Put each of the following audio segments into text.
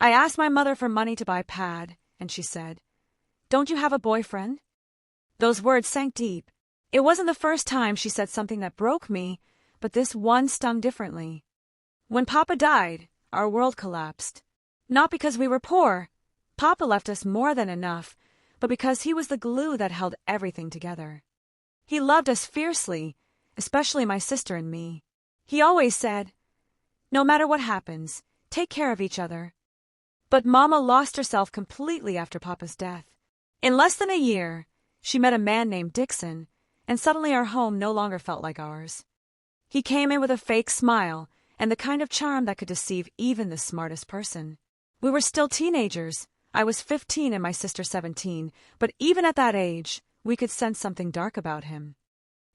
I asked my mother for money to buy pad, and she said, "Don't you have a boyfriend?" Those words sank deep. It wasn't the first time she said something that broke me, but this one stung differently. When Papa died, our world collapsed. Not because we were poor. Papa left us more than enough, but because he was the glue that held everything together. He loved us fiercely, especially my sister and me. He always said, "No matter what happens, take care of each other." But Mama lost herself completely after Papa's death. In less than a year, she met a man named Dixon, and suddenly our home no longer felt like ours. He came in with a fake smile and the kind of charm that could deceive even the smartest person. We were still teenagers. I was 15 and my sister 17, but even at that age, we could sense something dark about him.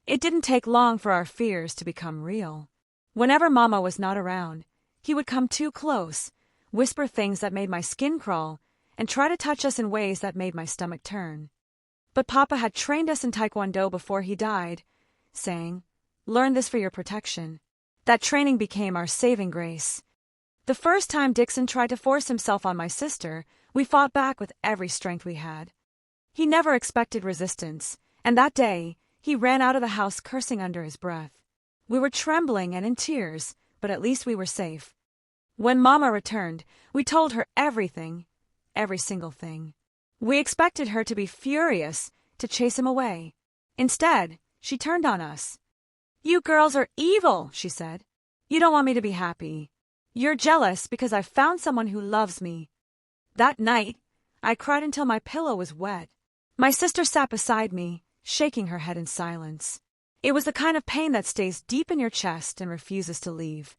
It didn't take long for our fears to become real. Whenever Mama was not around, he would come too close, whisper things that made my skin crawl, and try to touch us in ways that made my stomach turn. But Papa had trained us in Taekwondo before he died, saying, "Learn this for your protection." That training became our saving grace. The first time Dixon tried to force himself on my sister, we fought back with every strength we had. He never expected resistance, and that day, he ran out of the house cursing under his breath. We were trembling and in tears, but at least we were safe. When Mama returned, we told her everything, every single thing. We expected her to be furious, to chase him away. Instead, she turned on us. "You girls are evil," she said. "You don't want me to be happy. You're jealous because I've found someone who loves me." That night, I cried until my pillow was wet. My sister sat beside me, shaking her head in silence. It was the kind of pain that stays deep in your chest and refuses to leave.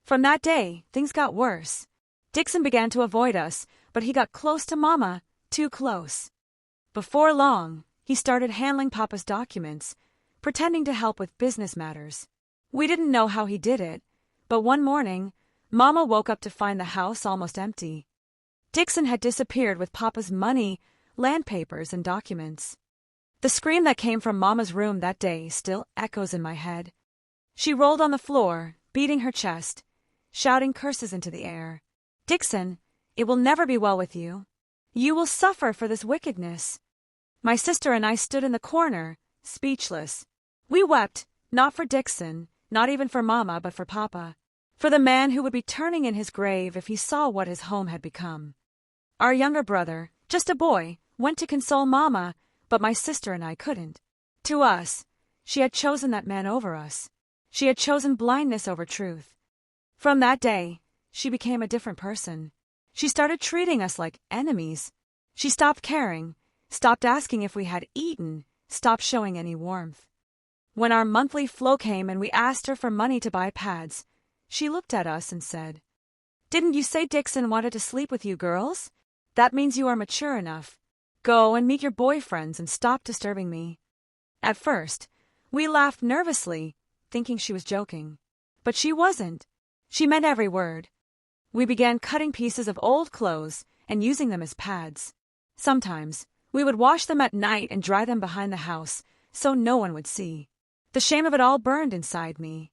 From that day, things got worse. Dixon began to avoid us, but he got close to Mama, too close. Before long, he started handling Papa's documents, pretending to help with business matters. We didn't know how he did it, but one morning, Mama woke up to find the house almost empty. Dixon had disappeared with Papa's money, land papers, and documents. The scream that came from Mama's room that day still echoes in my head. She rolled on the floor, beating her chest, shouting curses into the air. "Dixon, it will never be well with you. You will suffer for this wickedness." My sister and I stood in the corner, speechless. We wept, not for Dixon, not even for Mama, but for Papa, for the man who would be turning in his grave if he saw what his home had become. Our younger brother, just a boy, went to console Mama, but my sister and I couldn't. To us, she had chosen that man over us. She had chosen blindness over truth. From that day, she became a different person. She started treating us like enemies. She stopped caring, stopped asking if we had eaten, stopped showing any warmth. When our monthly flow came and we asked her for money to buy pads, she looked at us and said, "Didn't you say Dixon wanted to sleep with you girls? That means you are mature enough. Go and meet your boyfriends and stop disturbing me." At first, we laughed nervously, thinking she was joking. But she wasn't. She meant every word. We began cutting pieces of old clothes and using them as pads. Sometimes, we would wash them at night and dry them behind the house so no one would see. The shame of it all burned inside me.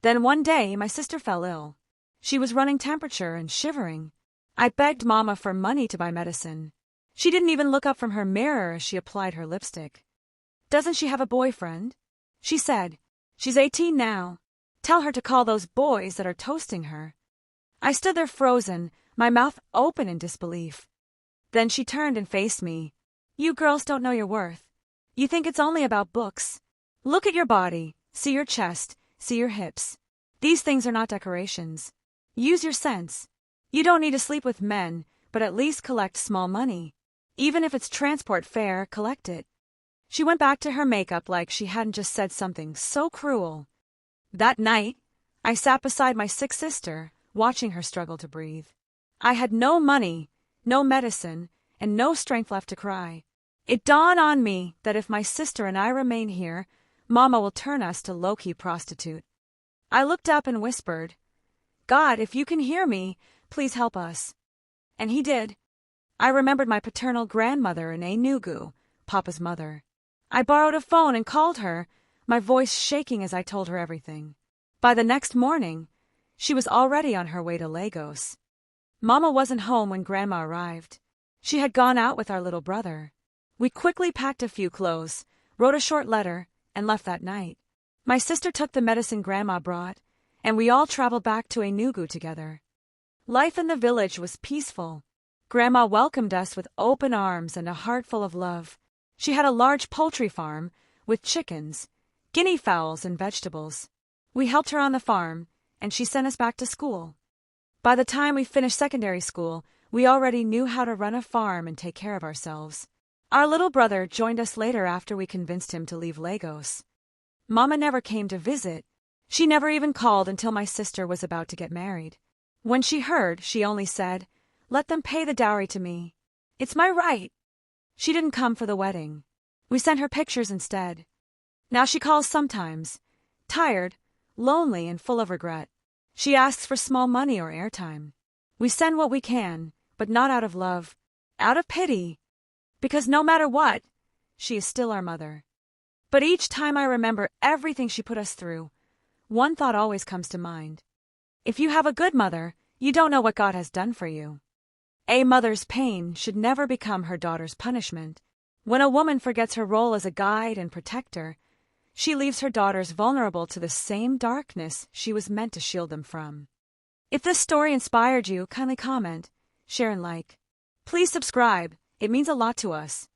Then one day, my sister fell ill. She was running temperature and shivering. I begged Mama for money to buy medicine. She didn't even look up from her mirror as she applied her lipstick. "Doesn't she have a boyfriend?" she said. "She's 18 now. Tell her to call those boys that are toasting her." I stood there frozen, my mouth open in disbelief. Then she turned and faced me. "You girls don't know your worth. You think it's only about books. Look at your body, see your chest, see your hips. These things are not decorations. Use your sense. You don't need to sleep with men, but at least collect small money. Even if it's transport fare, collect it." She went back to her makeup like she hadn't just said something so cruel. That night, I sat beside my sick sister, watching her struggle to breathe. I had no money, no medicine, and no strength left to cry. It dawned on me that if my sister and I remain here, Mama will turn us to low-key prostitute. I looked up and whispered, "God, if you can hear me, please help us." And he did. I remembered my paternal grandmother in Enugu, Papa's mother. I borrowed a phone and called her, my voice shaking as I told her everything. By the next morning, she was already on her way to Lagos. Mama wasn't home when Grandma arrived. She had gone out with our little brother. We quickly packed a few clothes, wrote a short letter, and left that night. My sister took the medicine Grandma brought, and we all traveled back to Enugu together. Life in the village was peaceful. Grandma welcomed us with open arms and a heart full of love. She had a large poultry farm with chickens, guinea fowls, and vegetables. We helped her on the farm, and she sent us back to school. By the time we finished secondary school, we already knew how to run a farm and take care of ourselves. Our little brother joined us later after we convinced him to leave Lagos. Mama never came to visit. She never even called until my sister was about to get married. When she heard, she only said, "Let them pay the dowry to me. It's my right." She didn't come for the wedding. We sent her pictures instead. Now she calls sometimes, tired, lonely, and full of regret. She asks for small money or airtime. We send what we can, but not out of love, out of pity. Because no matter what, she is still our mother. But each time I remember everything she put us through, one thought always comes to mind. If you have a good mother, you don't know what God has done for you. A mother's pain should never become her daughter's punishment. When a woman forgets her role as a guide and protector, she leaves her daughters vulnerable to the same darkness she was meant to shield them from. If this story inspired you, kindly comment, share, and like. Please subscribe. It means a lot to us.